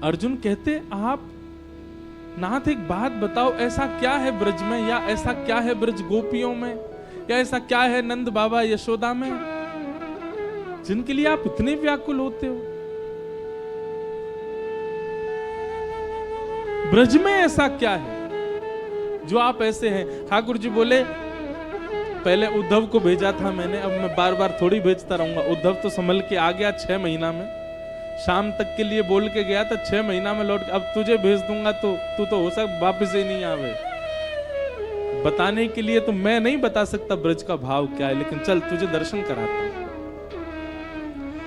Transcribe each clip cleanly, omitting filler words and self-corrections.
अर्जुन कहते, आप नाथ एक बात बताओ, ऐसा क्या है ब्रज में, या ऐसा क्या है ब्रज गोपियों में, या ऐसा क्या है नंद बाबा यशोदा में, जिनके लिए आप इतने व्याकुल होते हो? ब्रज में ऐसा क्या है जो आप ऐसे हैं? ठाकुर जी बोले, पहले उद्धव को भेजा था मैंने, अब मैं बार बार थोड़ी भेजता रहूंगा। उद्धव तो संभल के आ गया 6 महीना में, शाम तक के लिए बोल के गया था, 6 महीना में लौट। अब तुझे भेज दूंगा तो तू तो हो सकता वापस ही नहीं आवे। बताने के लिए तो मैं नहीं बता सकता ब्रज का भाव क्या है, लेकिन चल तुझे दर्शन कराता हूं।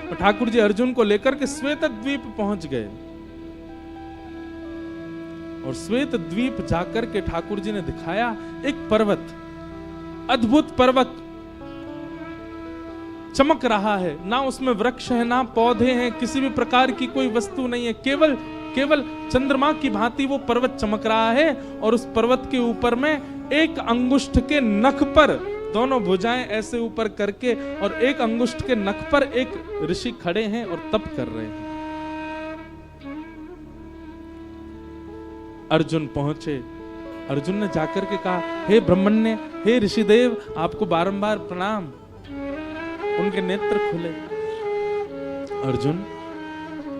तो ठाकुर जी अर्जुन को लेकर के श्वेत द्वीप पहुंच गए, और श्वेत द्वीप जाकर के ठाकुर जी ने दिखाया एक पर्वत, अद्भुत पर्वत चमक रहा है, ना उसमें वृक्ष है ना पौधे हैं, किसी भी प्रकार की कोई वस्तु नहीं है, केवल चंद्रमा की भांति वो पर्वत चमक रहा है। और उस पर्वत के ऊपर में एक अंगुष्ठ के नख पर, दोनों भुजाएं ऐसे ऊपर करके, और एक अंगुष्ठ के नख पर एक ऋषि खड़े हैं और तप कर रहे हैं। अर्जुन पहुंचे, अर्जुन ने जाकर के कहा, हे ब्रह्मण्य, हे ऋषिदेव, आपको बारंबार प्रणाम। उनके नेत्र खुले। अर्जुन,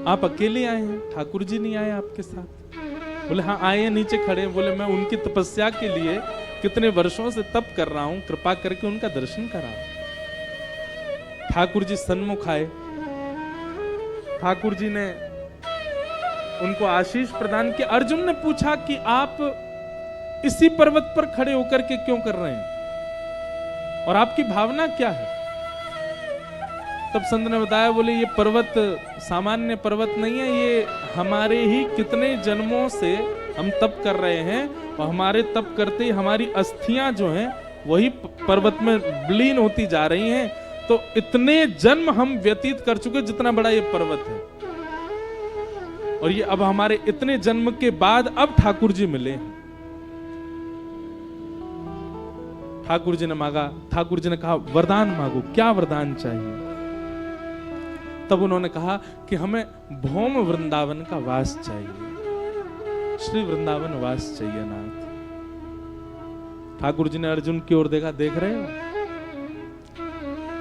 आप अकेले आए हैं, ठाकुर जी नहीं आए आपके साथ? बोले हाँ आए हैं, नीचे खड़े हैं। बोले मैं उनकी तपस्या के लिए कितने वर्षों से तप कर रहा हूं, कृपा करके उनका दर्शन कराओ। ठाकुर जी सन्मुख आए, ठाकुर जी ने उनको आशीष प्रदान किया। अर्जुन ने पूछा कि आप इसी पर्वत पर खड़े होकर के क्यों कर रहे हैं, और आपकी भावना क्या है? तब संत ने बताया, बोले ये पर्वत सामान्य पर्वत नहीं है, ये हमारे ही कितने जन्मों से हम तप कर रहे हैं, और हमारे तप करते ही हमारी अस्थियां जो हैं वही पर्वत में विलीन होती जा रही हैं। तो इतने जन्म हम व्यतीत कर चुके जितना बड़ा ये पर्वत है, और ये अब हमारे इतने जन्म के बाद अब ठाकुर जी मिले। ठाकुर जी ने मांगा, ठाकुर जी ने कहा वरदान मांगो, क्या वरदान चाहिए? तब उन्होंने कहा कि हमें भौम वृंदावन का वास चाहिए, श्री वृंदावन वास चाहिए नाथ। ठाकुर जी ने अर्जुन की ओर देखा, देख रहे हो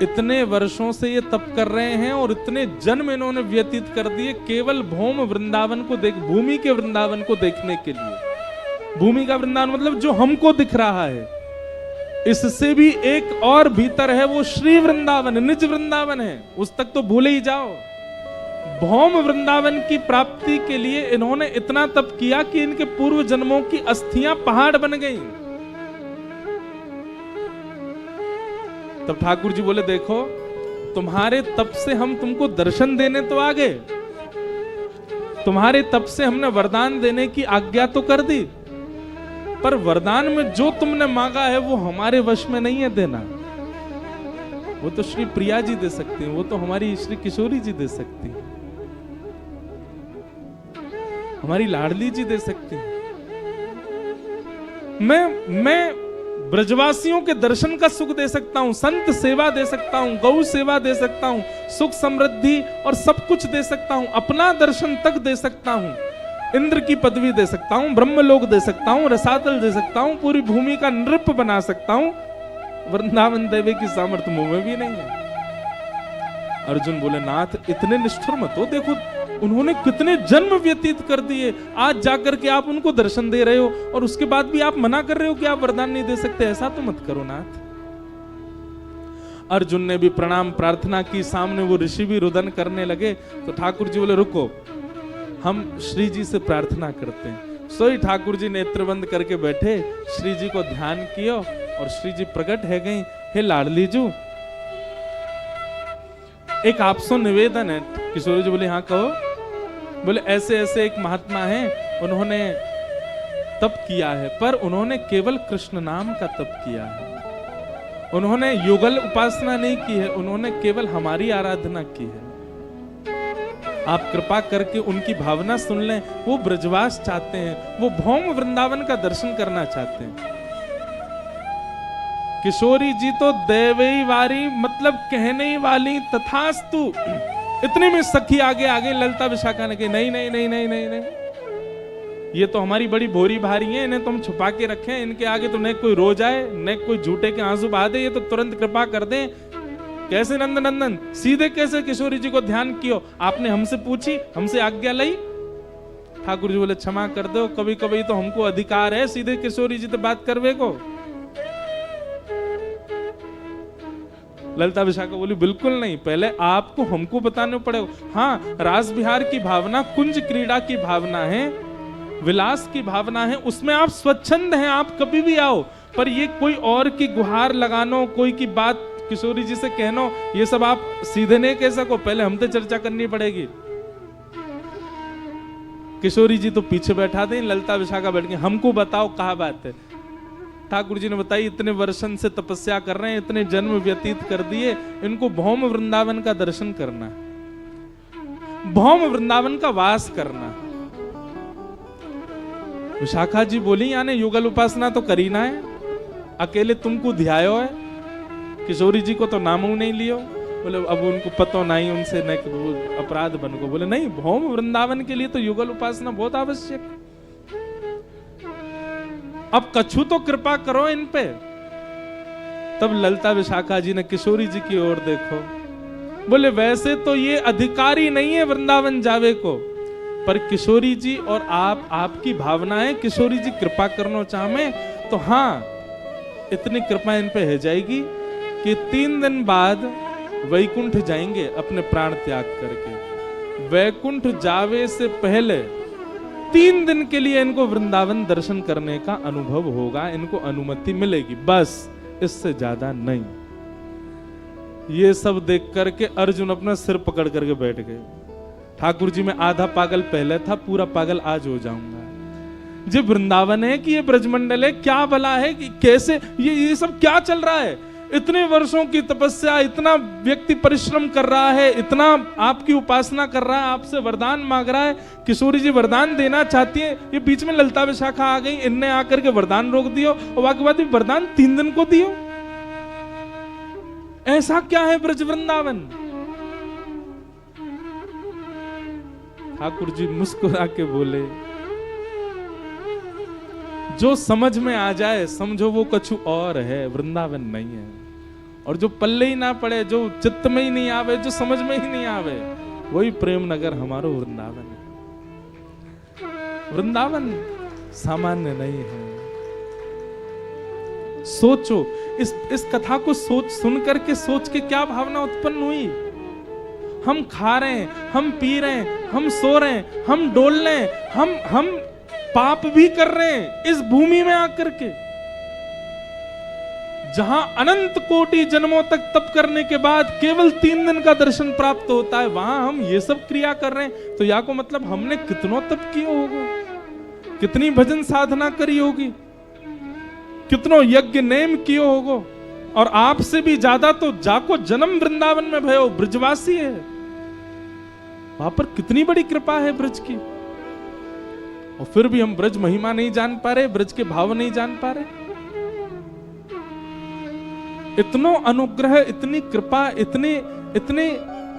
इतने वर्षों से ये तप कर रहे हैं और इतने जन्म इन्होंने व्यतीत कर दिए केवल भौम वृंदावन को देख, भूमि के वृंदावन को देखने के लिए। भूमि का वृंदावन मतलब जो हमको दिख रहा है, इससे भी एक और भीतर है, वो श्री वृंदावन, निज वृंदावन है, उस तक तो भूले ही जाओ। भौम वृंदावन की प्राप्ति के लिए इन्होंने इतना तप किया कि इनके पूर्व जन्मों की अस्थियां पहाड़ बन गईं। तब ठाकुर जी बोले, देखो तुम्हारे तप से हम तुमको दर्शन देने तो आ गए, तुम्हारे तप से हमने वरदान देने की आज्ञा तो कर दी, पर वरदान में जो तुमने मांगा है वो हमारे वश में नहीं है देना। वो तो श्री प्रिया जी दे सकती हैं, वो तो हमारी श्री किशोरी जी दे सकती हैं, हमारी लाडली जी दे सकती हैं। मैं ब्रजवासियों के दर्शन का सुख दे सकता हूं, संत सेवा दे सकता हूं, गौ सेवा दे सकता हूं, सुख समृद्धि और सब कुछ दे सकता हूं, अपना दर्शन तक दे सकता हूं, इंद्र की पदवी दे सकता हूं, ब्रह्मलोक दे सकता हूं, रसातल दे सकता हूं, पूरी भूमि का नृप बना सकता हूं। वृंदावन देवी की सामर्थ्य मुंह में भी नहीं है। अर्जुन बोले, नाथ इतने निष्ठुर मत हो, देखो उन्होंने कितने जन्म व्यतीत कर दिए, आज जाकर के आप उनको दर्शन दे रहे हो और उसके बाद भी आप मना कर रहे हो कि आप वरदान नहीं दे सकते। ऐसा तो मत करो नाथ। अर्जुन ने भी प्रणाम प्रार्थना की, सामने वो ऋषि भी रुदन करने लगे। तो ठाकुर जी बोले, रुको हम श्री जी से प्रार्थना करते हैं। सोई ठाकुर जी नेत्र बंद करके बैठे, श्री जी को ध्यान किया और श्री जी प्रकट है गई। हे लाडली जू, एक आपसे निवेदन है। किशोरी जी बोले, हाँ कहो। बोले, ऐसे ऐसे एक महात्मा है, उन्होंने तप किया है, पर उन्होंने केवल कृष्ण नाम का तप किया है, उन्होंने युगल उपासना नहीं की है, उन्होंने केवल हमारी आराधना की है। आप कृपा करके उनकी भावना सुन लें। वो ब्रजवास चाहते हैं, वो भौम वृंदावन का दर्शन करना चाहते हैं। किशोरी जी तो देवई वारी मतलब कहने वाली, तथास्तु इतने में सखी आगे आगे ललता विशाखा ने कही नहीं नहीं नहीं नहीं नहीं नहीं, ये तो हमारी बड़ी भोरी भारी है, इन्हें तो हम छुपा के रखे हैं, इनके आगे तो न कोई रो जाए न कोई झूठे के आंसू बहा दे, ये तो तुरंत कृपा कर दे। कैसे नंद नंदन सीधे कैसे किशोरी जी को ध्यान कियो, आपने हमसे पूछी, हमसे आज्ञा ली? ठाकुर जी बोले क्षमा कर दो, कभी कभी तो हमको अधिकार है सीधे किशोरी जी से बात करवे को। ललिता विशाखा बोली बिल्कुल नहीं, पहले आपको हमको बताने पड़ेगा। हाँ, रास बिहार की भावना, कुंज क्रीड़ा की भावना है, विलास की भावना है, उसमें आप स्वच्छंद हैं, आप कभी भी आओ, पर ये कोई और की गुहार लगानो, कोई की बात किशोरी जी से कहनो, ये सब आप सीधे नहीं कह सको, पहले हमसे चर्चा करनी पड़ेगी। किशोरी जी तो पीछे बैठा दें, ललिता विशाखा बैठ गई, हमको बताओ कहा बात है। ठाकुर जी ने बताई इतने वर्षन से तपस्या कर रहे हैं, इतने जन्म व्यतीत कर दिए, इनको भौम वृंदावन का दर्शन करना, भौम वृंदावन का वास करना। विशाखा जी बोली यानी युगल उपासना तो करी ना है, अकेले तुमको ध्यायो है, किशोरी जी को तो नामू नहीं लियो। बोले अब उनको पता नहीं, उनसे न अपराध बन को। बोले नहीं, भौम वृंदावन के लिए तो युगल उपासना बहुत आवश्यक। अब कछु तो कृपा करो इन पे। तब ललिता विशाखा जी ने किशोरी जी की ओर देखो, बोले वैसे तो ये अधिकारी नहीं है वृंदावन जावे को, पर किशोरी जी और आपकी भावना है, किशोरी जी कृपा करना चाहे तो हाँ, इतनी कृपा इन पे हो जाएगी कि 3 दिन बाद वैकुंठ जाएंगे अपने प्राण त्याग करके। वैकुंठ जावे से पहले 3 दिन के लिए इनको वृंदावन दर्शन करने का अनुभव होगा, इनको अनुमति मिलेगी, बस इससे ज्यादा नहीं। ये सब देख करके अर्जुन अपना सिर पकड़ करके बैठ गए। ठाकुर जी, मैं आधा पागल पहले था, पूरा पागल आज हो जाऊंगा। जो वृंदावन है कि ये ब्रजमंडल है, क्या भला है कि कैसे ये सब क्या चल रहा है? इतने वर्षों की तपस्या, इतना व्यक्ति परिश्रम कर रहा है, इतना आपकी उपासना कर रहा है, आपसे वरदान मांग रहा है। किशोरी जी वरदान देना चाहती है, ये बीच में ललिता विशाखा आ गई, इनने आकर के वरदान रोक दियो, और बाकी बात वरदान 3 दिन को दियो। ऐसा क्या है ब्रज वृंदावन? ठाकुर जी मुस्कुरा के बोले, जो समझ में आ जाए समझो वो कछु और है, वृंदावन नहीं है। और जो पल्ले ही ना पड़े, जो चित्त में ही नहीं आवे, जो समझ में ही नहीं आवे, वही प्रेम नगर हमारो वृंदावन है। वृंदावन सामान्य नहीं है। सोचो, इस कथा को सुन करके सोच के क्या भावना उत्पन्न हुई? हम खा रहे हैं, हम पी रहे हैं, हम सो रहे हैं, हम डोल रहे हैं, हम पाप भी कर रहे हैं इस भूमि में आकर के, जहां अनंत कोटि जन्मों तक तप करने के बाद केवल 3 दिन का दर्शन प्राप्त होता है, वहां हम ये सब क्रिया कर रहे हैं। तो या को मतलब हमने कितनों तप किया होगा, कितनी भजन साधना करी होगी, कितनों यज्ञ नेम किए होगो, और आपसे भी ज्यादा तो जाको जन्म वृंदावन में भयो, ब्रजवासी है, वहां पर कितनी बड़ी कृपा है ब्रज की। और फिर भी हम ब्रज महिमा नहीं जान पा रहे, ब्रज के भाव नहीं जान पा रहे। इतनो अनुग्रह, इतनी कृपा,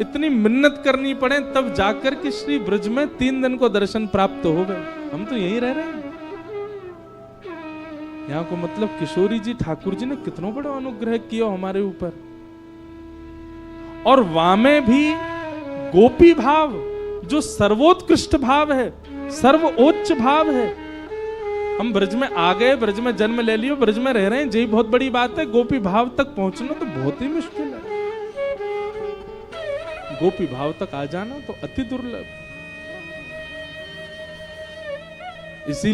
इतनी मिन्नत करनी पड़े तब जाकर के श्री ब्रज में 3 दिन को दर्शन प्राप्त हो गए। हम तो यहीं रह रहे हैं। यहाँ को मतलब किशोरी जी, ठाकुर जी ने कितना बड़ा अनुग्रह किया हमारे ऊपर। और वामे भी गोपी भाव, जो सर्वोत्कृष्ट भाव है, सर्वोच्च भाव है। हम ब्रज में आ गए, ब्रज में जन्म ले लियो, ब्रज में रह रहे हैं, यही बहुत बड़ी बात है। गोपी भाव तक पहुंचना तो बहुत ही मुश्किल है। गोपी भाव तक आ जाना तो अति दुर्लभ। इसीलिए